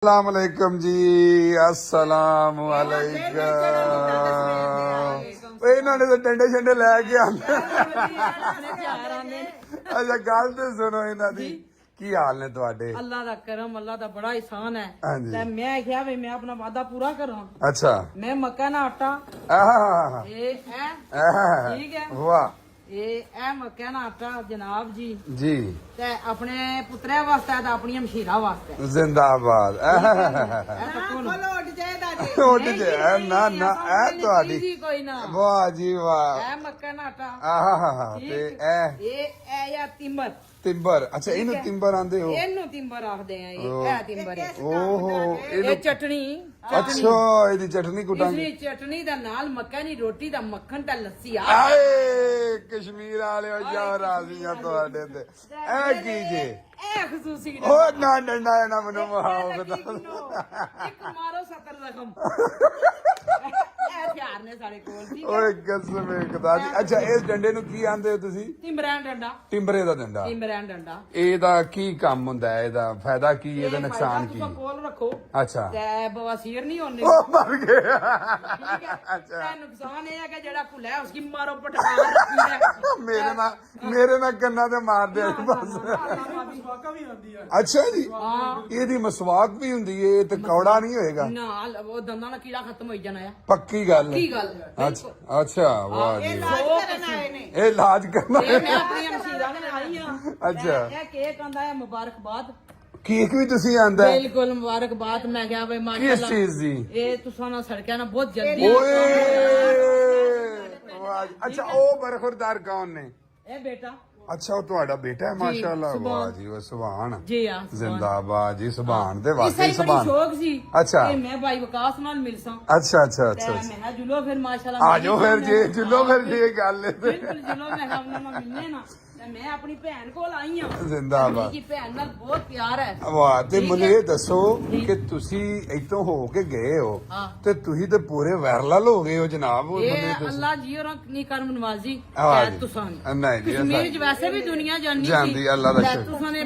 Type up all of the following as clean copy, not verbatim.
अस्सलाम वालेकुम जी अस्सलाम वालेकुम ਇਹਨਾਂ ਨੇ ਤਾਂ ਡੰਡੇ ਛੰਡੇ ਲੈ ਕੇ ਆਂਦੇ ਅੱਛਾ ਗੱਲ ਤੇ ਸੁਣੋ ਇਹਨਾਂ ਦੀ ਕੀ ਹਾਲ ਨੇ ਤੁਹਾਡੇ ਅੱਲਾ ਦਾ ਕਰਮ ਅੱਲਾ ਦਾ ਬੜਾ ihsan ਹੈ ਹਾਂਜੀ। ਤੇ ਮੈਂ ਕਿਹਾ ਵੀ ਮੈਂ ਆਪਣਾ ਵਾਦਾ ਪੂਰਾ ਕਰਾਂ ਅੱਛਾ ਮੈਂ ਮੱਕਾ ਨਾ ਆਟਾ ਆਹ ਇਹ ਹੈ ਠੀਕ ਹੈ ਵਾਹ ਇਹ ਮੱਕਾ ਨਾ ਆਟਾ ਜਨਾਬ ਜੀ ਜੀ ਤੇ ਆਪਣੇ ਪੁੱਤਰਿਆਂ ਵਾਸਤੇ ਤੇ ਆਪਣੀਆਂ ਮਸ਼ੀਰਾਂ ਵਾਸਤੇ ਜ਼ਿੰਦਾਬਾਦ ਉੱਠ ਜੇ ਨਾ ਨਾ ਇਹ ਤੁਹਾਡੀ ਕੋਈ ਨਾ ਵਾਹ ਜੀ ਵਾਹ ਇਹ ਮੱਕਾ ਨਾ ਆਟਾ ਆਹ ਤੇ ਇਹ ਜਾਂ ਤਿੰਬਰ ਤਿੰਬਰ ਅੱਛਾ ਇਹਨੂੰ ਤਿੰਬਰ ਆਂਦੇ ਹੋ ਇਹਨੂੰ ਤਿੰਬਰ ਆਖਦੇ ਆ ਇਹ ਤਿੰਬਰ ਹੈ ਓਹੋ ਇਹ ਚਟਣੀ ਅੱਛਾ ਇਹਦੀ ਚਟਨੀ ਕੁਟਾਂਗੇ ਇਸਲੀ ਚਟਨੀ ਦਾ ਨਾਲ ਮੱਕਾ ਦੀ ਰੋਟੀ ਦਾ ਮੱਖਣ ਤੇ ਲੱਸੀ ਆ ਆਏ ਕਸ਼ਮੀਰ ਵਾਲਿਓ ਜਾ ਰਾਜ਼ੀਆਂ ਤੁਹਾਡੇ ਤੇ ਇਹ ਕੀ ਜੇ ਇਹ ਖਸੂਸੀ ਉਹ ਨਾ ਡੰਡਾ ਨਾ ਮੈਨੂੰ ਮਹਾਉ ਬਤਾ ਇੱਕ ਮਾਰੋ 70 ਜ਼ਖਮ ਇਹ ਹਥਿਆਰ ਨੇ ਸਾਡੇ ਕੋਲ ਠੀਕ ਹੈ ਓਏ ਕਸਮ ਖੁਦਾ ਦੀ ਅੱਛਾ ਇਸ ਡੰਡੇ ਨੂੰ ਕੀ ਆਂਦੇ ਹੋ ਤੁਸੀਂ ਤਿੰਬਰਾਂ ਡੰਡਾ ਟਿੰਬਰੇ ਦਾ ਡੰਡਾ ਤਿੰਬਰਾਂ ਡੰਡਾ ਇਹਦਾ ਕੀ ਕੰਮ ਹੁੰਦਾ ਹੈ ਇਹਦਾ ਫਾਇਦਾ ਕੀ ਇਹਦਾ ਨੁਕਸਾਨ ਕੀ ਤੁਸੀਂ ਕੋਲ ਰੱਖੋ ਅੱਛਾ ਤੇ ਬਵਾਸੀਰ ਨਹੀਂ ਹੋਣੀ ਉਹ ਮਰ ਗਏ ਠੀਕ ਹੈ ਅੱਛਾ ਤੇ ਨੁਕਸਾਨ ਇਹ ਹੈ ਕਿ ਜਿਹੜਾ ਭੁੱਲਿਆ ਉਸकी ਮਾਰੋ ਪਟਕਾਰ ਮੇਰੇ ਨਾਲ ਕੰਨਾਂ ਤੇ ਮਾਰਦੇ ਆ ਬਸ ਅੱਛਾ ਜੀ ਇਹਦੀ ਮਸਵਾਕ ਵੀ ਹੁੰਦੀ ਏ ਤੇ ਕੌੜਾ ਨਹੀਂ ਹੋਏਗਾ ਨਾ ਉਹ ਦੰਦਾਂ ਦਾ ਕੀੜਾ ਖਤਮ ਹੋਈ ਜਾਣਾ ਆ ਪੱਕੀ ਗੱਲ ਕੀ ਗੱਲ ਅੱਛਾ ਅੱਛਾ ਵਾਹ ਜੀ ਵਾਹ। ਨੇ ਇਹ ਇਲਾਜ ਕਰਨਾ ਇਹ ਮੈਂ ਆਪਣੀਆਂ ਮਸ਼ੀਰਾਂ ਨੇ ਆਈ ਆ ਅੱਛਾ ਇਹ ਕੇਕ ਆਂਦਾ ਹੈ ਮੁਬਾਰਕਬਾਦ ਕੇਕ ਵੀ ਤੁਸੀਂ ਆਂਦਾ ਹੈ? ਬਿਲਕੁਲ ਮੁਬਾਰਕਬਾਦ ਮੈਂ ਕਿਹਾ ਬਈ ਕਿਸ ਮਾਸ਼ਾਅੱਲਾ ਚੀਜ਼ ਦੀ ਇਹ ਤੁਸਾਂ ਨਾਲ ਸੜਕਿਆ ਨਾ ਬਹੁਤ ਜਲਦੀ ਓਏ ਵਾਹ ਜੀ। ਅੱਛਾ ਉਹ ਬਰਖੁਰਦਾਰ ਕੌਣ ਨੇ ਇਹ ਬੇਟਾ ਅੱਛਾ ਉਹ ਤੁਹਾਡਾ ਬੇਟਾ ਹੈ ਮਾਸ਼ਾਅੱਲਾ ਵਾਹ ਸੁਭਾਨ। ਜੀ ਉਹ ਸੁਭਾਨ ਜੀ ਆ ਜ਼ਿੰਦਾਬਾਦ ਜੀ ਸੁਭਾਨ ਤੇ ਇਸਾ ਵਾਕਈ ਹੀ ਬੜੀ ਸੁਭਾਨ ਸ਼ੌਕ ਸੀ ਅੱਛਾ। ਕਿ ਮੈਂ ਭਾਈ ਵਿਕਾਸ ਨਾਲ ਮਿਲਸਾਂ ਅੱਛਾ ਅੱਛਾ ਤੇ ਅੱਛਾ ਮੈਂ ਕਿਹਾ ਜੁਲੋ ਫਿਰ ਮਾਸ਼ਾਅੱਲਾ ਆ ਜਾਓ ਫਿਰ ਜੇ ਚੁੱਲੋ ਫਿਰ ਜੇ ਗੱਲ ਹੈ ਤੇ ਬਿਲਕੁਲ ਜੁਲੋ ਮੈਂ ਕਿਹਾ ਉਹਨਾਂ ਨਾਲ ਮਿਲਨੇ ਨਾ ਤੇ ਮੈਂ ਆਪਣੀ ਭੈਣ ਕੋਲ ਆਈ ਆ ਜ਼ਿੰਦਾਬਾਦ ਮੇਰੀ ਭੈਣ ਨਾਲ ਬਹੁਤ ਪਿਆਰ ਹੈ ਵਾਹ ਤੇ ਠੀਕ ਮੈਨੂੰ ਹੈ। ਇਹ ਦੱਸੋ ਕਿ ਤੁਸੀਂ ਇੱਥੋਂ ਹੋ ਕੇ ਗਏ ਹੋ ਹਾਂ। ਤੇ ਤੁਸੀਂ ਤੇ ਪੂਰੇ ਵਾਇਰਲ ਹੋ ਗਏ ਹੋ ਜਨਾਬ ਉਹ ਮੈਨੂੰ ਇਹ ਦੱਸੋ। ਅੱਲਾ ਜੀ ਔਰ ਨੀ ਕਰਮ ਨਵਾਜ਼ੀ ਆਹ ਐ ਜੀ। ਤੁਸਾਂ ਨਹੀਂ ਜੀ ਕਸ਼ਮੀਰ ਚ ਵੈਸੇ ਵੀ ਦੁਨੀਆ ਜਾਣੀ ਜਾਂਦੀ, ਅੱਲਾ ਦਾ ਸ਼ੁਕਰ। ਤੁਸਾਂ ਨੇ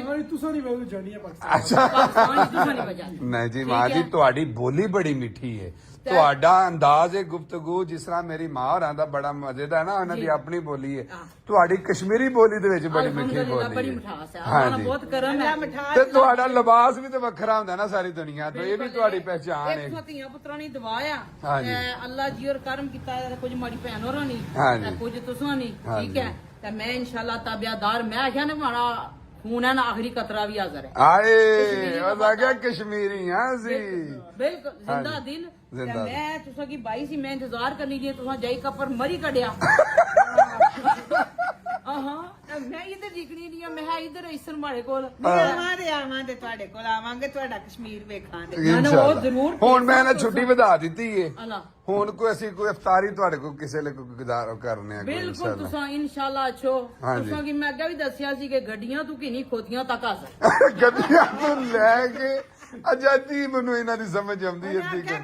ਅੱਛਾ ਪਾਕਿਸਤਾਨ ਚ ਤੁਸਾਂ ਨਹੀਂ ਵਜਾਣੀ ਨਹੀਂ ਜੀ ਠੀਕ ਮਾਂ ਜੀ ਹੈ। ਤੁਹਾਡੀ ਬੋਲੀ ਬੜੀ ਮਿੱਠੀ ਹੈ ਤੁਹਾਡਾ ਅੰਦਾਜ਼ ਹੈ ਗੁਫ਼ਤਗੂ ਜਿਸ ਤਰ੍ਹਾਂ ਮੇਰੀ ਮਾਂ ਹੋਰਾਂ ਦਾ ਬੜਾ ਮਜ਼ੇਦਾਰ ਹੈ ਨਾ ਉਹਨਾਂ ਦੀ ਆਪਣੀ ਬੋਲੀ ਹੈ ਤੁਹਾਡੀ ਕਸ਼ਮੀਰੀ ਬੋਲੀ ਦੇ ਵਿੱਚ ਬੜੀ ਮਿੱਠੀ ਅਲਹਮਦੁਲਿਲਾ ਬੜੀ ਬੋਲੀ ਹੈ ਮਿਠਾਸ ਹੈ ਹਾਂ ਅੱਲਾ ਜੀ। ਬਹੁਤ ਕਰਮ ਹੈ ਤੇ ਤੁਹਾਡਾ ਲਿਬਾਸ ਵੀ ਤੇ ਵੱਖਰਾ ਹੁੰਦਾ ਨਾ ਸਾਰੀ ਦੁਨੀਆ ਤੋਂ ਇਹ ਵੀ ਤੁਹਾਡੀ ਪਹਿਚਾਣ ਹੈ ਇੱਕ ਧੀਆਂ ਪੁੱਤਰਾਂ ਦੀ ਦੁਆ ਆ ਹਾਂ ਜੀ। ਤੇ ਅੱਲਾ ਜੀ ਔਰ ਕਰਮ ਕੀਤਾ ਹੈ ਕੁਝ ਮਾੜੀ ਭੈਣ ਹੋਰਾਂ ਨਹੀਂ ਹਾਂ ਜੀ। ਤੇ ਕੁਝ ਤੁਸਾਂ ਨਹੀਂ ਹਾਂ ਠੀਕ ਜੀ। ਹੈ ਤੇ ਮੈਂ ਇਨਸ਼ਾਅੱਲਾ ਤਾਬਿਆਦਾਰ ਮੈਂ ਆਖਿਆ ਨਾ ਮਾੜਾ ਖੂਨ ਹੈ ਨਾ ਆਖਰੀ ਕਤਰਾ ਵੀ ਹਾਜ਼ਰ ਹੈ ਆਏ ਕਸ਼ਮੀਰੀ ਉਹ ਲੱਗਾ ਕਸ਼ਮੀਰੀ ਹਾਂ ਸੀ ਬਿਲਕੁਲ ਜ਼ਿੰਦਾ ਹਾਂਜੀ। ਦਿਲ ਜ਼ਿੰਦਾ ਤੇ ਮੈਂ ਤੁਸਾਂ ਕੀ ਬਾਈ ਸੀ ਮੈਂ ਇੰਤਜ਼ਾਰ ਕਰਨੀ ਜੀ ਤੁਸਾਂ ਜਾਈ ਕਪਰ ਮਰੀ ਕੱਢਿਆ ਆਹਾਂ ਮੈਂ ਇਧਰ ਜਿਕਣੀ ਨਹੀਂ ਮੈਂ ਇਧਰ ਇਸਰ ਮਾਰੇ ਕੋਲ ਆਵਾਂਗੇ ਤੁਹਾਡੇ ਕੋਲ ਆਵਾਂਗੇ ਤੁਹਾਡਾ ਕਸ਼ਮੀਰ ਵੇਖਾਂਗੇ ਉਹ ਇਨਸ਼ਾਅੱਲਾ ਜ਼ਰੂਰ ਹੁਣ ਮੈਂ ਨਾ ਛੁੱਟੀ ਵਧਾ ਦਿੱਤੀ ਏ ਅੱਲਾ ਹੁਣ ਕੋਈ ਅਸੀਂ ਕੋਈ ਇਫਤਾਰੀ ਤੁਹਾਡੇ ਕੋਲ ਕਿਸੇ ਲਈ ਕੋਈ ਗੁਜ਼ਾਰ ਕਰਨੇ ਆ ਕੋਈ ਬਿਲਕੁਲ ਇਨਸ਼ਾਅੱਲਾ ਤੁਸਾਂ ਇਨਸ਼ਾਅੱਲਾ ਅੱਛੋ ਹਾਂਜੀ। ਤੁਸਾਂ ਕੀ ਮੈਂ ਅੱਗੇ ਵੀ ਦੱਸਿਆ ਸੀ ਕਿ ਗੱਡੀਆਂ ਤੂੰ ਕਿੰਨੀ ਖੋਤੀਆਂ ਤੱਕ ਆ ਸਕ ਗੱਡੀਆਂ ਤੋਂ ਲੈ ਕੇ ਆਜ਼ਾਦੀ ਮੈਨੂੰ ਇਹਨਾਂ ਦੀ ਸਮਝ ਆਉਂਦੀ ਹੈ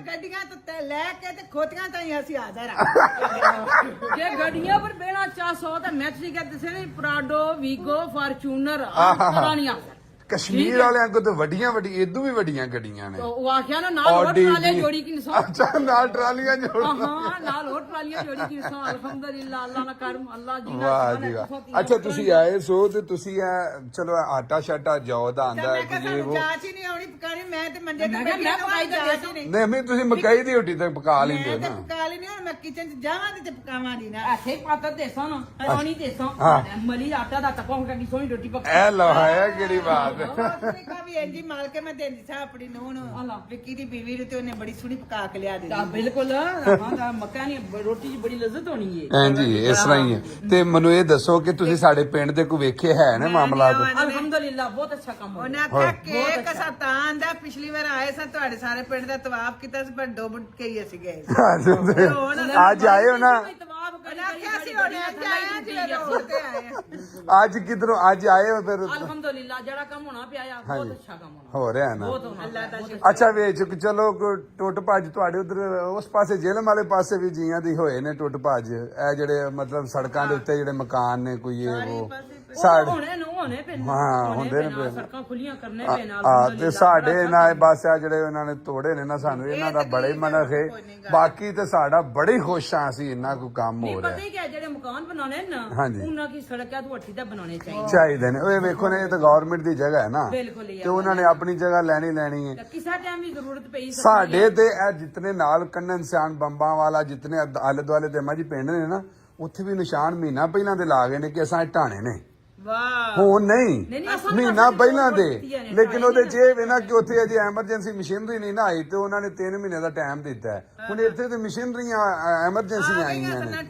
ਗੱਡੀਆਂ ਤੋਂ ਲੈ ਕੇ ਤੇ ਖੋਤੀਆਂ ਤਾਈਂ ਅਸੀਂ ਹਾਜ਼ਰ ਆ ਜੇ ਗੱਡੀਆਂ ਪਰ ਬੇਣਾ 400 ਤਾਂ ਮੈਂ ਤੁਸੀਂ ਕਹਿੰਦੇ ਸੀ ਨਹੀਂ ਪ੍ਰਾਡੋ ਵੀਗੋ ਫਾਰਚੂਨਰ ਪਤਾ ਨਹੀਂ ਆ ਕਸ਼ਮੀਰ ਵਾਲਿਆਂ ਕੋਲ ਤਾਂ ਵੱਡੀਆਂ ਇਦੋਂ ਵੀ ਵੱਡੀਆਂ ਗੱਡੀਆਂ ਨੇ ਉਹ ਆਖਿਆ ਨਾ ਨਾਲ ਹੋਰ Audi ਟਰਾਲੇ ਦੀ। ਜੋੜੀ ਕਿ ਇਨਸਾਨ ਅੱਛਾ ਨਾਲ ਟਰਾਲੀਆਂ ਜੋੜ ਹਾਂ ਨਾਲ ਹੋਰ ਟਰਾਲੀਆਂ ਜੋੜੀ ਕਿ ਇਨਸਾਨ ਅਲਹਮਦੁਲਿਲਾ ਅੱਲਾਹ ਨਾ ਕਰਮ ਅੱਲਾਹ ਜੀ ਨਾਲ ਵਾਹ ਖਾਨ ਹੈ, ਜੀ ਵਾਹ ਤੁਸਾਂ ਧੀਆਂ ਅੱਛਾ ਪੁੱਤਰਾਂ ਤੁਸੀਂ ਆਏ ਸੋ ਤੇ ਤੁਸੀਂ ਚਲੋ ਆਟਾ ਸ਼ਾਟਾ ਜੌ ਦਾ ਆਂਦਾ ਮੈਂ ਹੈ ਕਿਹਾ ਕਿ ਇਹ ਸਾਨੂੰ ਉਹ ਜਾਂਚ ਹੀ ਨਹੀਂ ਆਉਣੀ ਪਕਾਣੀ ਮੈਂ ਤੇ ਮੰਜੇ ਤੇ ਮੈਂ ਕਿਹਾ ਬੈਠੀ ਮੈਂ ਆ, ਪਕਾਈ ਤਾਂ ਜਾਂਚ ਦੇ ਹੀ ਨਹੀਂ ਨਹੀਂ ਮੈਂ ਤੁਸੀਂ ਮਕਾਈ ਦੀ ਰੋਟੀ ਤੱਕ ਪਕਾ ਲੈਂਦੇ ਮੈਂ ਹੋ ਤੇ ਨਾ ਪਕਾ ਲੈਣੀ ਹੁਣ ਮੈਂ ਕਿਚਨ ਚ ਜਾਵਾਂਗੀ ਤੇ ਪਕਾਵਾਂਗੀ ਨਾ ਐਸੇ ਪਾਤਰ ਦੇਸਾਂ ਨਾ ਪਾਣੀ ਦੇਸਾਂ ਹਾਂ। ਮਲੀ ਆਟਾ ਦਾ ਤਪਾਉਂ ਕਿ ਸੋਹਣੀ ਰੋਟੀ ਪਕਾ ਇਹ ਲੋਹਾਇਆ ਕਿਹੜੀ ਬਾਤ ਹੈ ਉਹਨੇ ਕਹਾ ਵੀ ਇੰਜੀ ਮਾਲ ਕੇ ਮੈਂ ਦਿੰਦੀ ਸਾਂ ਆਪਣੀ ਨੂੰਹ ਨੂੰ ਅੱਲਾ। ਵਿੱਕੀ ਦੀ ਬੀਵੀ ਨੂੰ ਤੇ ਉਹਨੇ ਬੜੀ ਸੋਹਣੀ ਪਕਾ ਕੇ ਲਿਆ ਤਾਂ ਦਿੱਤੀ ਬਿਲਕੁਲ ਹਾਂ ਦਾ ਮੱਕਾ ਨਹੀਂ ਰੋਟੀ ਦੀ ਬੜੀ ਲਜ਼ਤ ਹੋਣੀ ਹੈ ਹਾਂਜੀ ਇਸ ਤਰ੍ਹਾਂ ਹੀ ਹੈ ਤੇ ਮੈਨੂੰ ਇਹ ਦੱਸੋ ਕਿ ਤੁਸੀਂ ਸਾਡੇ ਪਿੰਡ ਦੇ ਕੋਈ ਵੇਖੇ ਹੈ ਨਾ ਮਾਮਲਾ ਅਲਹਮਦੁਲਿਲਾ ਬਹੁਤ ਅੱਛਾ ਕੰਮ ਹੋ ਉਹਨੇ ਆਖਿਆ ਕੇਕ ਅਸਾਂ ਤਾਂ ਆਂਦਾ ਪਿਛਲੀ ਵਾਰ ਆਏ ਸਾਂ ਤੁਹਾਡੇ ਸਾਰੇ ਪਿੰਡ ਦਾ ਤਵਾਫ ਕੀਤਾ ਸੀ ਪਰ ਡੁੱਬ ਕੇ ਹੀ ਅਸੀਂ ਗਏ ਸੀ। ਅੱਜ ਆਏ ਹੋ ਨਾ ਉਹਨੇ ਆਖਿਆ ਸੀ ਉਹਨੇ ਅੱਜ ਆਇਆ ਜਿਵੇਂ ਰੋਡ ਤੇ ਆਏ ਆ ਅੱਜ ਕਿਧਰੋਂ ਅੱਜ ਆਏ ਹੋ ਫਿਰ ਅਲਹਮਦੁਲਿਲਾ ਜਿਹੜਾ ਕੰਮ ਹੋਣਾ ਪਿਆ ਆ ਬਹੁਤ ਅੱਛਾ ਕੰਮ ਹੋਣਾ ਹੋ ਰਿਹਾ ਨਾ ਬਹੁਤ ਹੋਣਾ ਅੱਲਾ ਦਾ ਸ਼ੁਕਰ ਅੱਛਾ ਵੇਚ ਚਲੋ ਕੋਈ ਟੁੱਟ ਭੱਜ ਤੁਹਾਡੇ ਉਧਰ ਉਸ ਪਾਸੇ ਜੇਲ੍ਹ ਵਾਲੇ ਪਾਸੇ ਵੀ ਜੀਆਂ ਦੀ ਹੋਏ ਨੇ ਟੁੱਟ ਭੱਜ ਇਹ ਜਿਹੜੇ ਮਤਲਬ ਸੜਕਾਂ ਦੇ ਉੱਤੇ ਜਿਹੜੇ ਮਕਾਨ ਨੇ ਕੋਈ ਇਹ ਉਹ ਸਾਡੇ ਹੋਣੇ ਪੈਣਾ ਹਾਂ, ਹੁੰਦੇ ਨੇ ਪੈਣਾ। ਸੜਕਾਂ ਖੁੱਲੀਆਂ ਕਰਨੇ ਪੈਣਾ ਤੇ ਸਾਡੇ ਨਾ ਬਸ ਆ ਜਿਹੜੇ ਇਹਨਾਂ ਨੇ ਤੋੜੇ ਨੇ ਨਾ ਸਾਨੂੰ ਇਹਨਾਂ ਦਾ ਬੜਾ ਹੀ ਮਨਖ ਹੈ। ਬਾਕੀ ਤੇ ਸਾਡਾ ਬੜੀ ਖੁਸ਼ ਆ ਅਸੀਂ ਇੰਨਾ ਕੋਈ ਕੰਮ ਹੋ ਪਤਾ ਰਿਹਾ ਹੀ ਕਿ ਜਿਹੜੇ ਮਕਾਨ ਬਣਾਉਣੇ ਨਾ ਹਾਂਜੀ। ਉਹਨਾਂ ਦੀ ਸੜਕਾਂ ਤੋਂ ਹੱਟੀ ਦਾ ਬਣਾਉਣੇ ਚਾਹੀਦੇ ਚਾਹੀਦੇ ਨੇ। ਉਹ ਵੇਖੋ ਨੇ ਇਹ ਤਾਂ ਗਵਰਨਮੈਂਟ ਦੀ ਜਗ੍ਹਾ ਹੈ ਨਾ, ਬਿਲਕੁਲ ਹੀ ਤੇ ਉਹਨਾਂ ਨੇ ਆਪਣੀ ਜਗ੍ਹਾ ਲੈਣੀ ਹੈ। ਕਿਸੇ ਟਾਈਮ ਵੀ ਜ਼ਰੂਰਤ ਪਈ ਸਾਡੇ ਤੇ ਇਹ ਜਿਤਨੇ ਨਾਲ ਕੰਨਨ ਸਿਆਣ ਬੰਬਾਂ ਵਾਲਾ ਜਿਤਨੇ ਆਲੇ ਦੁਆਲੇ ਦੇ ਮਾਜੀ ਪਿੰਡ ਨੇ ਨਾ, ਉੱਥੇ ਵੀ ਨਿਸ਼ਾਨ ਮਹੀਨਾ ਪਹਿਲਾਂ ਦੇ ਲਾ ਗਏ ਨੇ ਕਿ ਅਸਾਂ ਢਾਣੇ ਨੇ। ਵਾਹ ਹੁਣ ਨਹੀਂ, ਨਹੀਂ, ਅਸਾਂ ਮਹੀਨਾ ਤਾਂ ਪਹਿਲਾਂ ਦੇ। ਦਿੱਤੀਆਂ ਨੇ, ਲੇਕਿਨ ਉਹਦੇ ਚ ਇਹ ਵੇ ਨਾ ਕਿ ਉੱਥੇ ਅਜੇ ਐਮਰਜੈਂਸੀ ਮਸ਼ੀਨਰੀ ਨਹੀਂ ਨਾ ਆਈ, ਤੇ ਉਹਨਾਂ ਨੇ 3 ਮਹੀਨੇ ਦਾ ਟਾਈਮ ਦਿੱਤਾ ਹੈ। ਹੁਣ ਇੱਥੇ ਤੇ ਮਸ਼ੀਨਰੀਆਂ ਐਮਰਜੈਂਸੀ ਆਈਆਂ ਨੇ।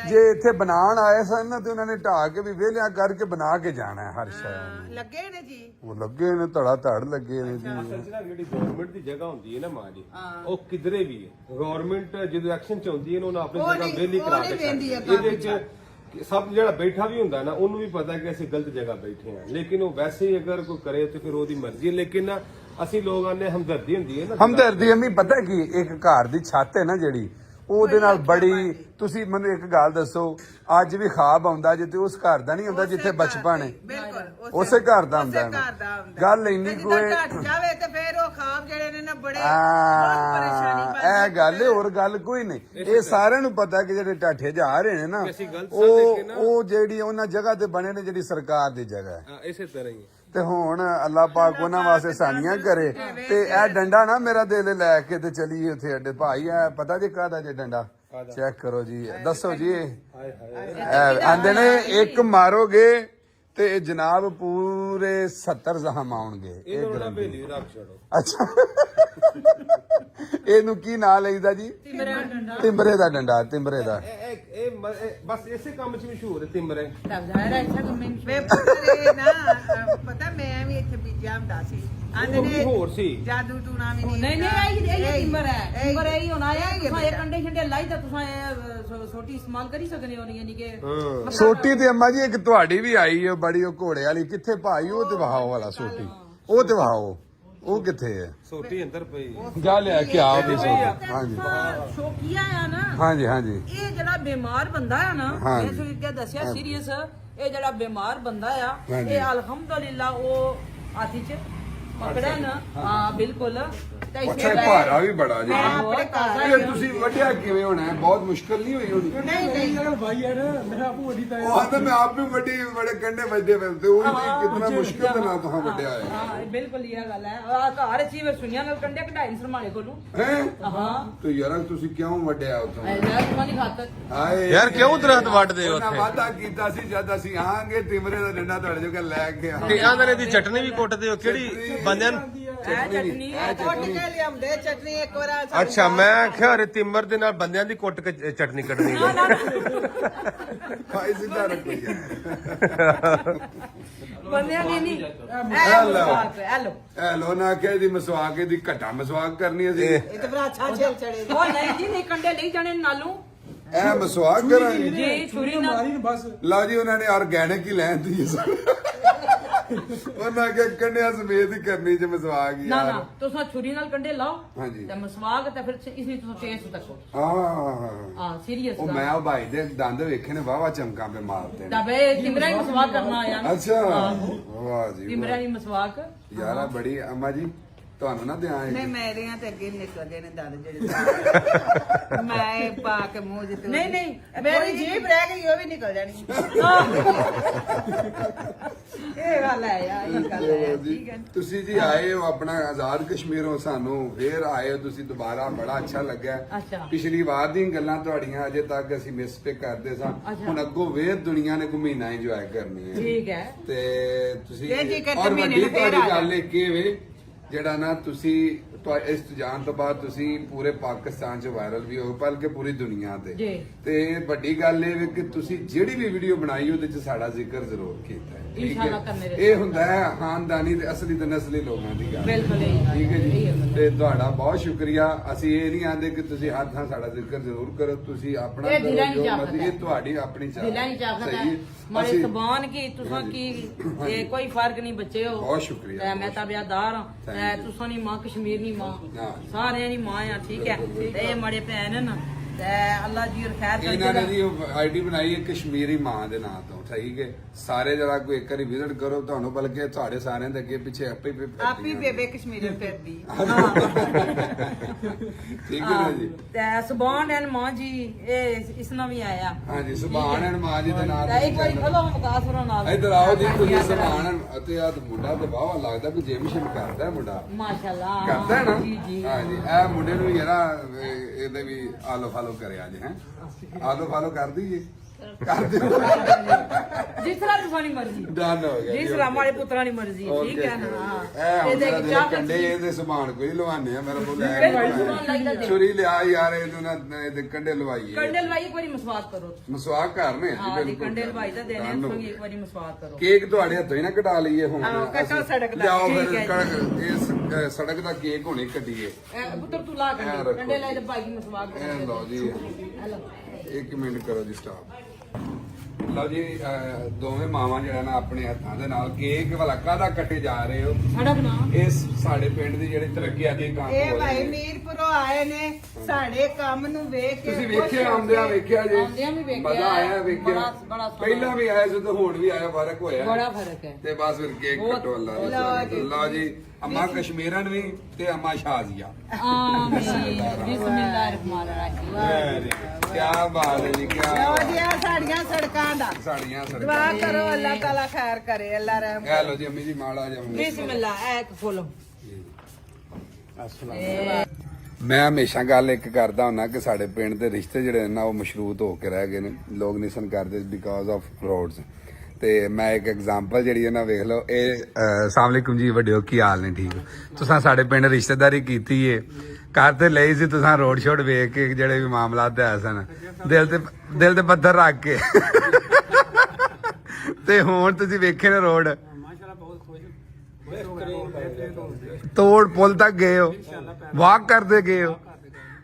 ਜੇ ਇੱਥੇ ਬਣਾਉਣ ਆਏ ਸਨ ਨਾ, ਤੇ ਉਹਨਾਂ ਨੇ ਢਾਹ ਕੇ ਵੀ ਵਿਹਲਿਆਂ ਕਰਕੇ ਬਣਾ ਕੇ ਜਾਣਾ ਹੈ ਹਰ ਸ਼ਹਿਰ। ਲੱਗੇ ਨੇ ਜੀ ਉਹ ਲੱਗੇ ਨੇ, ਧੜਾ ਧੜ ਲੱਗੇ ਨੇ ਜੀ। ਅਸਲ 'ਚ ਨਾ ਜਿਹੜੀ ਗਵਰਨਮੈਂਟ ਦੀ ਜਗ੍ਹਾ ਹੁੰਦੀ ਹੈ ਨਾ ਮਾਂ ਜੀ, ਉਹ ਕਿਧਰੇ ਵੀ ਹੈ। ਗਵਰਨਮੈਂਟ ਜਦੋਂ ਐਕਸ਼ਨ ਚ ਆਉਂਦੀ ਹੈ ਨਾ, ਉਹਨਾਂ ਆਪਣੀ ਉਹ ਜਗ੍ਹਾ ਨਹੀਂ- ਵਿਹਲੀ ਉਹ ਕਰਾ ਨਹੀਂ ਕੇ ਵਹਿੰਦੀ ਛੱਡਦੀ ਹੈ ਹੈ। ਇਹਦੇ ਚ ਸਭ ਜਿਹੜਾ ਬੈਠਾ ਵੀ ਹੁੰਦਾ ਨਾ, ਉਹਨੂੰ ਵੀ ਪਤਾ ਕਿ ਅਸੀਂ ਗਲਤ ਜਗ੍ਹਾ ਬੈਠੇ ਹਾਂ, ਲੇਕਿਨ ਉਹ ਵੈਸੇ ਹੀ ਅਗਰ ਕੋਈ ਕਰੇ ਤੇ ਫਿਰ ਉਹਦੀ ਮਰਜ਼ੀ ਹੈ। ਲੇਕਿਨ ਨਾ ਅਸੀਂ ਲੋਕਾਂ ਨੇ ਹਮਦਰਦੀ ਹੁੰਦੀ ਹੈ ਨਾ, ਹਮਦਰਦੀ ਅੰਮੀ ਪਤਾ ਕੀ, ਇੱਕ ਘਰ ਦੀ ਛੱਤ ਹੈ ਨਾ ਜਿਹੜੀ, ਉਹਦੇ ਨਾਲ ਬੜੀ। ਤੁਸੀਂ ਮੈਨੂੰ ਇੱਕ ਗੱਲ ਦੱਸੋ, ਅੱਜ ਵੀ ਖਾਬ ਆਉਂਦਾ ਜੇ ਤੇ ਉਸ ਘਰ ਦਾ ਨਹੀਂ ਹੁੰਦਾ ਜਿੱਥੇ ਬਚਪਨ ਹੈ, ਬਿਲਕੁਲ ਉਸੇ ਘਰ ਦਾ ਹੁੰਦਾ ਉਸੇ ਹੈ ਨਾ। ਘਰ ਦਾ ਹੁੰਦਾ। ਗੱਲ ਇੰਨੀ ਤੇ ਕੋਈ ਜਦੋਂ ਢੱਟ ਜਾਵੇ ਤੇ ਫਿਰ ਉਹ ਖਾਬ ਜਿਹੜੇ ਨੇ ਨਾ ਬੜੇ ਬਹੁਤ ਪਰੇਸ਼ਾਨੀ ਬਣ ਇਹ ਜਾਂਦੀ ਗੱਲ ਹੈ, ਹੋਰ ਗੱਲ ਕੋਈ ਨਹੀਂ। ਇਹ ਸਾਰਿਆਂ ਨੂੰ ਪਤਾ ਕਿ ਜਿਹੜੇ ਢਾਠੇ ਜਾ ਰਹੇ ਨੇ ਨਾ, ਅਸੀਂ ਗਲਤ ਉਹ ਜਿਹੜੀ ਉਹਨਾਂ ਜਗ੍ਹਾ ਤੇ ਬਣੇ ਨੇ ਜਿਹੜੀ ਸਰਕਾਰ ਦੀ ਜਗ੍ਹਾ ਹੈ। ਇਸੇ ਤਰ੍ਹਾਂ ਹੀ ਹੈ। ਤੇ ਹੁਣ ਅੱਲਾਹ ਪਾਕ ਉਹਨਾਂ ਵਾਸਤੇ ਸਾਨੀਆਂ ਕਰੇ। ਤੇ ਇਹ ਡੰਡਾ ਨਾ ਮੇਰਾ ਦਿਲ ਲੈ ਕੇ ਤੇ ਚਲੀਏ ਉੱਥੇ ਅੱਡੇ ਭਾਈ। ਇਹ ਪਤਾ ਜੇ ਕਾਹਦਾ ਜੇ ਡੰਡਾ, ਚੈੱਕ ਕਰੋ ਜੀ, ਦੱਸੋ ਜੀ। ਆਂਦੇ ਨੇ ਇੱਕ ਮਾਰੋਗੇ ਤੇ ਇਹ ਜਨਾਬ ਪੂਰੇ 70 ਜ਼ਖਮ ਆਉਣਗੇ। ਇਹ ਇਹਨੂੰ ਨਾ ਗਰੰਟੀ। ਬੇਲੀ ਰੱਖ ਛੱਡੋ। ਅੱਛਾ, ਇਹਨੂੰ ਕੀ ਨਾਂ ਲਈਦਾ ਜੀ? ਤਿੰਬਰੇ ਦਾ ਡੰਡਾ, ਤਿੰਬਰੇ ਦਾ। ਬਸ ਇਸੇ ਕੰਮ 'ਚ ਮਸ਼ਹੂਰ ਹੈ ਤਿਮਰੇ। ਵੇ ਪਤਾ ਨਾ ਪਤਾ ਮੈਂ ਵੀ ਇੱਥੇ ਬੀਜਿਆ ਹੁੰਦਾ ਸੀ। ਆਂਦੇ ਉਹ ਵੀ ਹੋਰ ਸੀ। ਜਾਦੂ ਟੂਣਾ ਵੀ ਨਹੀਂ ਨਹੀਂ ਇਹ ਟਿੰਬਰ ਹੈ, ਟਿੰਬਰ ਇਹ ਹੋਣਾ ਹੈ। ਇਹ ਤੁਸੀਂ ਇਹ ਕੰਡੇ ਛੰਡੇ ਲਾਈ ਤਾਂ ਤੁਸੀਂ ਇਹ ਛੋਟੀ ਇਸਤੇਮਾਲ ਕਰੀ ਸਕਦੇ ਹੋ, ਨਹੀਂ ਕਿ ਸੋਟੀ ਤੇ ਅੰਮਾ ਜੀ ਇੱਕ ਤੁਹਾਡੀ ਵੀ ਆਈ ਹੈ ਬੜੀ, ਉਹ ਘੋੜੇ ਵਾਲੀ। ਕਿੱਥੇ ਭਾਈ ਉਹ ਤੇ ਵਹਾਓ ਵਾਲਾ ਸੋਟੀ, ਉਹ ਤੇ ਵਹਾਓ, ਉਹ ਕਿੱਥੇ ਹੈ? ਸੋਟੀ ਅੰਦਰ ਪਈ। ਜਾ ਲਿਆ ਕੇ ਆਓ ਵੀ ਸੋਟੀ। ਹਾਂਜੀ ਸ਼ੌਕੀਆ ਆ ਨਾ। ਹਾਂਜੀ ਹਾਂਜੀ। ਇਹ ਜਿਹੜਾ ਬਿਮਾਰ ਬੰਦਾ ਆ ਨਾ, ਹਾਂਜੀ। ਮੈਂ ਤੁਹਾਨੂੰ ਕਿਹਾ ਦੱਸਿਆ ਸੀਰੀਅਸ, ਇਹ ਜਿਹੜਾ ਬਿਮਾਰ ਬੰਦਾ ਆ, ਹਾਂਜੀ। ਇਹ ਅਲਹਮਦੁਲਿਲਾ ਉਹ ਹਾਥੀ ਚ ਪਕੜਨ। ਹਾਂ ਬਿਲਕੁਲ। ਤੇ ਉੱਥੇ ਭਾਰਾ ਵੀ ਬੜਾ ਜੀ। ਆਪਣੇ ਘਰ ਇਹ ਤੁਸੀਂ ਵੱਢਿਆ ਕਿਵੇਂ ਹੋਣਾ ਹੈ? ਬਹੁਤ ਮੁਸ਼ਕਲ ਨਹੀਂ ਹੋਈ ਹੋਣੀ? ਨਹੀਂ ਭਾਈ ਯਾਰ ਮੇਰਾ ਆਪੂ ਵੱਡੀ ਤਾਂ ਉਹ ਤਾਂ ਮੈਂ ਆਪ ਵੀ ਵੱਡੀ ਬੜੇ ਕੰਡੇ ਵੱਜਦੇ ਫਿਰਦੇ, ਉਹ ਵੀ ਕਿੰਨਾ ਮੁਸ਼ਕਲ ਦੇ ਨਾਲ ਤੁਹਾਂ ਵੱਢਿਆ ਹੈ। ਹਾਂ ਇਹ ਬਿਲਕੁਲ ਇਹ ਗੱਲ ਹੈ। ਆ ਘਰ ਚ ਹੀ ਸੁਣਿਆ ਨਾਲ ਕੰਡੇ ਕਢਾਈ ਸਰਮਾਲੇ ਕੋਲੋਂ। ਹੈ ਹਾਂ ਤੋ ਯਾਰ ਤੁਸੀਂ ਕਿਉਂ ਵੱਢਿਆ ਉੱਥੋਂ? ਐਲਾ ਤੁਹਾਡੀ ਖਾਤਰ ਹਾਏ ਯਾਰ ਕਿਉਂ ਦਰਖਤ ਵੱਢਦੇ ਹੋ ਉਹਨਾਂ ਉੱਥੇ? ਵਾਅਦਾ ਕੀਤਾ ਸੀ ਜਦ ਅਸੀਂ ਆਵਾਂਗੇ ਤਿਮਰੇ ਦਾ ਡੰਡਾ ਤੁਹਾਡੇ ਜੋਗਾ ਲੈ ਕੇ ਤੇ ਆਂਦੇ ਨੇ ਦੀ ਚਟਨੀ ਵੀ ਕੁੱਟਦੇ ਹੋ, ਕਿਹੜੀ ਬੰਦਿਆਂ ਨੂੰ? ਇਹ ਚਟਨੀ ਕੁੱਟ ਕੇ ਲਿਆਉਂਦੇ ਚਟਨੀ ਇੱਕ ਵਾਰ ਅੱਛਾ, ਮੈਂ ਆਖਿਆ ਰੇ ਤਿੰਬਰ ਦੇ ਨਾਲ ਬੰਦਿਆਂ ਦੀ ਕੁੱਟ ਕੇ ਚਟਨੀ ਕੱਢਣੀ ਹੈ। ਭਾਈ ਸਿੱਧਾ ਰੱਖੋ ਯਾਰ। ਬੰਦਿਆਂ ਦੀ ਨਹੀਂ। ਹੈਲੋ ਐ ਲੋ ਨਾ ਕਿ ਦੀ ਮਸਵਾਕ ਦੀ ਘਟਾ ਮਸਵਾਕ ਕਰਨੀ ਅਸੀਂ। ਇਹ ਤਾਂ ਬੜਾ ਅੱਛਾ ਛੇਲ ਚੜੇ ਉਹ ਨਹੀਂ ਜੀ, ਨਹੀਂ ਕੰਡੇ ਲਈ ਜਾਣੇ ਨਾਲੋਂ ਐ ਮਸਵਾਕ ਕਰਾਂਗੇ ਜੀ। ਛੁਰੀ ਨਾਲ ਮਾਰੀ ਨੂੰ ਬਸ ਲਓ ਜੀ, ਉਹਨਾਂ ਨੇ ਆਰਗੈਨਿਕ ਹੀ ਲੈਂਦੀ ਹੈ। ਉਹਨਾਂ ਕੇ ਕੰਡਿਆਂ ਸਮੇਤ ਹੀ ਕਰਨੀ ਚ ਮਸਵਾਕ ਨਾ ਯਾਰ। ਨਾ ਤੁਸੀਂ ਛੁਰੀ ਨਾਲ ਕੰਡੇ ਲਾਓ ਹਾਂਜੀ। ਤੇ ਮਸਵਾਕ ਤੇ ਫਿਰ ਇਸ ਲਈ ਤੁਸੀਂ ਟੇਸਟ ਤੱਕੋ। ਹਾਂ ਹਾਂ ਸੀਰੀਅਸ ਉਹ ਮੈਂ ਉਹ ਭਾਈ ਦੇ ਦੰਦ ਵੇਖੇ ਨੇ ਵਾਵਾ ਚਮਕਾਂ ਪੇ ਮਾਰਦੇ ਨੇ। ਤਬੇ ਤਿਮਰਾ ਹੀ ਮਸਵਾਕ ਕਰਨਾ ਆਇਆ ਨਾ। ਅੱਛਾ ਵਾਹ ਜੀ ਤਿਮਰਾ ਹੀ ਮਸਵਾਕ। ਯਾਰਾ ਬੜੀ ਅੰਮਾ ਜੀ ਤੁਹਾਨੂੰ ਨਾ ਧਿਆਨ ਨਹੀਂ ਮੇਰਿਆਂ ਤੇ ਅੱਗੇ ਨਿਕਲਦੇ ਨੇ ਦੰਦ ਜਿਹੜੇ ਮੈਂ ਇਹ ਪਾ ਕੇ ਮੂੰਹ ਜਿੱਤੇ ਨਹੀਂ ਨਹੀਂ ਮੇਰੀ ਜੀਭ ਰਹਿ ਗਈ ਉਹ ਵੀ ਨਿਕਲ ਜਾਣੀ ਇਹ ਗੱਲ ਹੈ ਯਾਰ, ਇਹ ਗੱਲ ਹੈ। ਠੀਕ ਹੈ। ਤੁਸੀਂ ਜੀ ਆਏ ਹੋ ਆਪਣਾ ਆਜ਼ਾਦ ਕਸ਼ਮੀਰੋਂ, ਸਾਨੂੰ ਫੇਰ ਆਏ ਹੋ ਤੁਸੀਂ ਦੁਬਾਰਾ, ਬੜਾ ਅੱਛਾ ਲੱਗਾ। ਅੱਛਾ। ਪਿਛਲੀ ਵਾਰ ਦੀਆਂ ਗੱਲਾਂ ਤੁਹਾਡੀਆਂ ਅਜੇ ਤੱਕ ਅਸੀਂ ਮਿਸ ਪੇ ਕਰਦੇ ਸਾਂ। ਅੱਛਾ। ਹੁਣ ਅੱਗੋਂ ਫੇਰ ਦੁਨੀਆ ਨੇ ਘੁਮੀਨਾ ਇੰਜੋਏ ਕਰਨੀ ਹੈ। ਠੀਕ ਹੈ। ਤੇ ਤੁਸੀਂ ਜੇ ਜੀ ਕਰਦੇ ਔਰ ਮਹੀਨੇ ਵੱਡੀ ਨੂੰ ਫੇਰ ਤੁਹਾਡੀ ਆ ਗੱਲ ਇਹ ਕਿ ਵੇ ਜਿਹੜਾ ਨਾ ਤੁਸੀਂ ਇਸ ਜਾਣ ਤੋਂ ਬਾਅਦ ਤੁਸੀਂ ਪੂਰੇ ਪਾਕਿਸਤਾਨ 'ਚ ਵਾਇਰਲ ਵੀ ਹੋ, ਬਲਕਿ ਪੂਰੀ ਦੁਨੀਆ ਤੇ। ਜੀ। ਤੇ ਵੱਡੀ ਗੱਲ ਇਹ ਵੇ ਕਿ ਤੁਸੀਂ ਜਿਹੜੀ ਵੀ ਵੀਡੀਓ ਬਣਾਈ ਉਹਦੇ 'ਚ ਸਾਡਾ ਜ਼ਿਕਰ ਜ਼ਰੂਰ ਕੀਤਾ ਹੈ। ਠੀਕ ਇੰਸ਼ਾਅੱਲਾ ਹੈ? ਕਰਨੇ ਇਹ ਹੁੰਦਾ ਹੈ ਖਾਨਦਾਨੀ ਤੇ ਅਸਲੀ ਤੇ ਨਸਲੀ ਲੋਕਾਂ ਦੀ ਗੱਲ। ਬਿਲਕੁਲ ਇਹੀ ਗੱਲ ਹੈ। ਠੀਕ ਹੈ ਇਹੀ ਜੀ। ਗੱਲ ਹੈ। ਤੇ ਤੁਹਾਡਾ ਬਹੁਤ ਸ਼ੁਕਰੀਆ। ਅਸੀਂ ਇਹ ਨਹੀਂ ਆਂਦੇ ਕਿ ਤੁਸੀਂ ਹਰ ਥਾਂ ਸਾਡਾ ਜ਼ਿਕਰ ਜ਼ਰੂਰ ਕਰੋ, ਤੁਸੀਂ ਆਪਣਾ ਇਹ ਦਿਲਾਂ ਕਰੋ ਦੀ ਜੋ ਚਾਹਤ ਮਰਜ਼ੀ, ਹੈ। ਇਹ ਤੁਹਾਡੀ ਆਪਣੀ ਚਾਹਤ ਦਿਲਾਂ ਦੀ ਚਾਹਤ ਸਹੀ ਹੈ। ਮਾਰੇ ਅਸੀਂ- ਜ਼ਬਾਨ ਕੀ ਤੁਸੀਂ ਕੀ ਇਹ ਕੋਈ ਫਰਕ ਨਹੀਂ ਬੱਚੇ ਹੋ। ਬਹੁਤ ਸ਼ੁਕਰੀਆ, ਤੇ ਮੈਂ ਬਹੁਤ ਤਾਂ ਬਿਆਦਾਰ ਹਾਂ। Thank ਤੇ you. ਤੁਸੀਂ ਨਹੀਂ ਮਾਂ, ਕਸ਼ਮੀਰ ਨਹੀਂ ਮਾਂ, ਹਾਂ। ਸਾਰਿਆਂ ਦੀ ਮਾਂ ਆ। ਠੀਕ ਹੈ। ਤੇ ਇਹ ਮੜੇ ਭੈਣ ਨਾ ਤੇ ਅੱਲਾ ਜੀ ਖੈਰ ਇਹਨਾਂ ਨੇ ਕਰੇ। ਜੀ ਆਈਡੀ ਬਣਾਈ ਹੈ ਕਸ਼ਮੀਰੀ ਮਾਂ ਦੇ ਨਾਂ ਤੋਂ। ਠੀਕ ਹੈ ਸਾਰੇ ਜਰਾ ਕੋਈ ਇੱਕ ਵਾਰੀ ਵਿਜ਼ਿਟ ਕਰੋ ਤੁਹਾਨੂੰ ਬਲਕਿ ਤੁਹਾਡੇ ਸਾਰਿਆਂ ਦੇ ਅੱਗੇ ਪਿੱਛੇ ਆਪੇ ਹੀ ਆਪ ਹੀ ਬੇਬੇ ਕਸ਼ਮੀਰੀ ਫਿਰਦੀ ਠੀਕ ਹੈ ਨਾ ਜੀ ਤੇ ਸੁਬਾਨ ਐਨ ਮਾਂ ਜੀ ਇਹ ਇਸ ਨਾਲ ਵੀ ਆਇਆ ਹਾਂਜੀ ਸੁਭਾਨ ਐਨ ਮਾਂ ਜੀ ਦੇ ਨਾਲ ਤੇ ਇੱਕ ਵਾਰੀ ਖਲੋ ਵਿਕਾਸ ਹੋਰਾਂ ਨਾਲ ਇੱਧਰ ਆਓ ਜੀ ਤੁਸੀਂ ਸੁਭਾਨ ਅਤੇ ਆ ਮੁੰਡਾ ਤੇ ਬਾਵਾ ਲੱਗਦਾ ਕਿ ਜਿਮ ਸ਼ਿਮ ਕਰਦਾ ਹੈ ਮੁੰਡਾ ਮਾਸ਼ਾਅੱਲਾ ਕਰਦਾ ਹੈ ਨਾ ਜੀ ਜੀ ਹਾਂਜੀ ਇਹ ਮੁੰਡੇ ਨੂੰ ਯਾਰਾ ਇਹਦੇ ਵੀ ਆਲੋ ਫਾਲੋ ਕਰਿਆ ਜੀ ਹੈ ਆਲੋ ਫਾਲੋ ਕਰਦੀ ਜੀ ਕਰ ਦਿਓ ਜਿਸ ਤਰ੍ਹਾਂ ਤੁਹਾਡੀ ਮਰਜ਼ੀ ਡਨ ਹੋ ਗਿਆ ਜਿਸ ਤਰ੍ਹਾਂ ਮਾਰੇ ਪੁੱਤਰਾਂ ਦੀ ਮਰਜ਼ੀ ਹੈ, ਠੀਕ ਹੈ ਨਾ ਇਹ ਇਹਦੇ ਹੁਣ ਇੱਕ ਚਾਹ ਚਾਹ ਕੰਡੇ ਇਹਦੇ ਸਮਾਨ ਕੋਈ ਲਵਾਨੇ ਆ ਮੇਰਾ ਸਮਾਨ ਲੱਗਦਾ ਬੋਲ ਤੇ। ਛੁਰੀ ਲਿਆ ਯਾਰ ਇਹਨੂੰ ਨਾ ਇਹਦੇ ਕੰਡੇ ਲਵਾਈਏ ਕੰਡੇ ਲਵਾਈ ਇੱਕ ਵਾਰੀ ਮਸਵਾਕ ਕਰੋ ਮਸਵਾਕ ਕਰਨੇ ਆ ਹਾਂ ਜੀ ਜੀ ਬਿਲਕੁਲ ਕੰਡੇ ਲਵਾਈ ਤਾਂ ਦੇਣੇ Done ਹੋ ਸੰਗੀ ਗਿਆ। ਇੱਕ ਵਾਰੀ ਮਸਵਾਕ ਕਰੋ ਕੇਕ ਤੁਹਾਡੇ ਹੱਥੋਂ ਹੀ ਨਾ ਕਟਾ ਲਈਏ ਹੁਣ ਆਹੋ, ਕੱਟੋ ਅਸੀਂ- ਸੜਕ ਦਾ। ਲਿਆਓ ਠੀਕ ਫਿਰ ਹੈ ਕਣਕ ਇਸ ਸੜਕ ਦਾ ਕੇਕ ਹੋਣੇ ਕੱਟੀਏ ਇਹ ਪੁੱਤਰ ਤੂੰ ਲਾ ਇਹ ਕੰਡੇ ਰੱਖੋ। ਕੰਡੇ ਲਾਈ ਤੇ ਭਾਈ ਦੀ ਮਸਵਾਕ ਇਹ ਲਓ ਜੀ ਹੈਲੋ 1 ਮਿੰਟ ਕਰੋ ਜੀ ਸਟਾਪ ਲਓ ਜੀ ਦੋਵੇਂ ਮਾਵਾਂ ਜਿਹੜਾ ਨਾ ਆਪਣੇ ਹੱਥਾਂ ਦੇ ਨਾਲ ਕੇਕ ਵਾਲਾ ਕਾਹਦਾ ਕੱਟੇ ਜਾ ਰਹੇ ਹੋ ਸਾਡਾ ਬਣਾ ਇਸ ਸਾਡੇ ਪਿੰਡ ਦੀ ਜਿਹੜੀ ਤਰੱਕੀਆਤੀ ਕੰਮ ਇਹ ਹੋ ਭਾਈ ਰਹੀ ਹੈ ਮੀਰਪੁਰੋਂ ਆਏ ਨੇ ਸਾਡੇ ਕੰਮ ਨੂੰ ਵੇਖ ਕੇ ਤੁਸੀਂ ਖੁਸ਼ ਵੇਖਿਆ ਹੋ ਆਉਂਦਿਆਂ ਕੇ- ਵੇਖਿਆ ਜੀ ਆਉਂਦਿਆਂ ਵੀ ਵੇਖਿਆ, ਮਜ਼ਾ ਆਇਆ ਵੇਖਿਆ ਬੜਾ ਸੋਹਣਾ। ਪਹਿਲਾਂ ਵੀ ਆਇਆ ਸੀ ਤੇ ਹੁਣ ਵੀ ਆਇਆ ਫਰਕ ਹੋਇਆ ਬੜਾ ਫਰਕ ਹੈ ਤੇ ਬਸ ਫਿਰ ਕੇਕ ਬਹੁਤ- ਕੱਟੋ ਅੱਲਾ ਲਓ ਜੀ। ਲਓ ਜੀ ਅੰਮਾ ਕਸ਼ਮੀਰਨ ਵੀ ਤੇ ਅੰਮਾ ਸ਼ਾਜ਼ੀਆ ਆਮੀਨ ਬਿਸਮਿਲ੍ਲਾਹਿਰਰਹਿਮਾਨਿਰਰਹੀਮ ਕੀ ਬਾਤ ਹੈ ਜੀ ਕੀ ਲਓ ਜੀ ਆਹ ਸਾਡੀਆਂ ਸੜਕਾਂ ਦਾ ਸਾਡੀਆਂ ਦੁਆ ਸੜਕਾਂ ਕਰੋ ਅੱਲਾਹ ਤਾਲਾ ਖੈਰ ਕਰੇ ਅੱਲਾਹ ਰਹਿਮ ਇਹ ਲਓ ਜੀ ਅੰਮੀ ਜੀ ਮਾੜਾ ਜਿਹਾ ਬਿਸਮਿਲ੍ਲਾ ਇੱਕ ਖੋਲੋ ਮੈਂ ਹਮੇਸ਼ਾ ਗੱਲ ਇੱਕ ਕਰਦਾ ਹੁੰਨਾ ਕਿ ਸਾਡੇ ਪਿੰਡ ਦੇ ਰਿਸ਼ਤੇ ਜਿਹੜੇ ਨੇ ਨਾ ਉਹ ਮਸ਼ਰੂਤ ਹੋ ਕੇ ਰਹਿ ਗਏ ਨੇ ਲੋਕ ਨਹੀਂ ਸਨ ਕਰਦੇ ਬਿਕਾਜ਼ ਆਫ ਰੋਡਸ ਤੇ ਮੈਂ ਇੱਕ ਐਗਜ਼ਾਮਪਲ ਜਿਹੜੀ ਹੈ ਨਾ ਵੇਖ ਲਓ ਇਹ ਅਸਲਾਮ ਵਾਲੇਕੁਮ ਜੀ ਵੱਡਿਓ ਕੀ ਹਾਲ ਨੇ ਠੀਕ ਤੁਸੀਂ ਸਾਡੇ ਪਿੰਡ ਰਿਸ਼ਤੇਦਾਰੀ ਕੀਤੀ ਏ ਘਰ ਤੇ ਲਈ ਸੀ ਤੁਸੀਂ ਰੋਡ ਸ਼ੋਡ ਵੇਖ ਕੇ ਜਿਹੜੇ ਵੀ ਮਾਮਲਾਤ ਆਏ ਸਨ ਦਿਲ ਤੇ ਪੱਥਰ ਰੱਖ ਕੇ ਤੇ ਹੁਣ ਤੁਸੀਂ ਵੇਖੇ ਨਾ ਰੋਡ ਮਾਸ਼ਾਅੱਲਾ ਬਹੁਤ ਖੁਸ਼ ਤੋੜ ਪੁੱਲ ਤੱਕ ਗਏ ਹੋ ਵਾਕ ਕਰਦੇ ਗਏ ਹੋ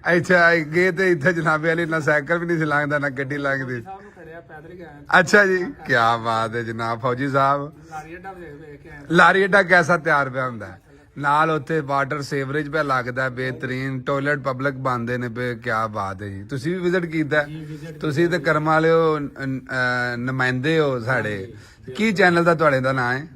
ਅੱਛਾ ਗਏ ਤੇ ਇੱਥੇ ਜਨਾਬੇ ਵਾਲੀ ਨਾ ਸਾਈਕਲ ਵੀ ਨਹੀਂ ਸੀ ਲੰਘਦਾ ਨਾ ਗੱਡੀ ਲੰਘਦੀ ਸਾਹਿਬ ਨੂੰ ਖੜਿਆ ਪੈਦਲ ਗਿਆ ਅੱਛਾ ਜੀ ਕੀ ਬਾਤ ਹੈ ਜਨਾਬ ਫੌਜੀ ਸਾਹਿਬ ਲਾਰੀ ਅੱਡਾ ਵੇਖ ਕੇ ਆਇਆ ਲਾਰੀ ਅੱਡਾ ਕੈਸਾ ਤਿਆਰ ਪਿਆ ਹੁੰਦਾ ਹੈ? ਨਾਲ ਉੱਥੇ ਵਾਟਰ ਸੀਵਰੇਜ ਪਿਆ ਲੱਗਦਾ ਹੈ, ਬਿਹਤਰੀਨ ਟਾਇਲਟ ਪਬਲਿਕ ਬਣਦੇ ਨੇ ਪਏ ਕੀ ਬਾਤ ਹੈ ਜੀ ਤੁਸੀਂ ਵੀ ਵਿਜ਼ਿਟ ਕੀਤਾ ਹੈ? ਤੁਸੀਂ ਤੇ ਕਰਮ ਵਾਲਿਓ ਨੁਮਾਇੰਦੇ ਹੋ ਸਾਡੇ ਕੀ ਚੈਨਲ ਦਾ ਤੁਹਾਡੇ ਦਾ ਨਾਮ ਹੈ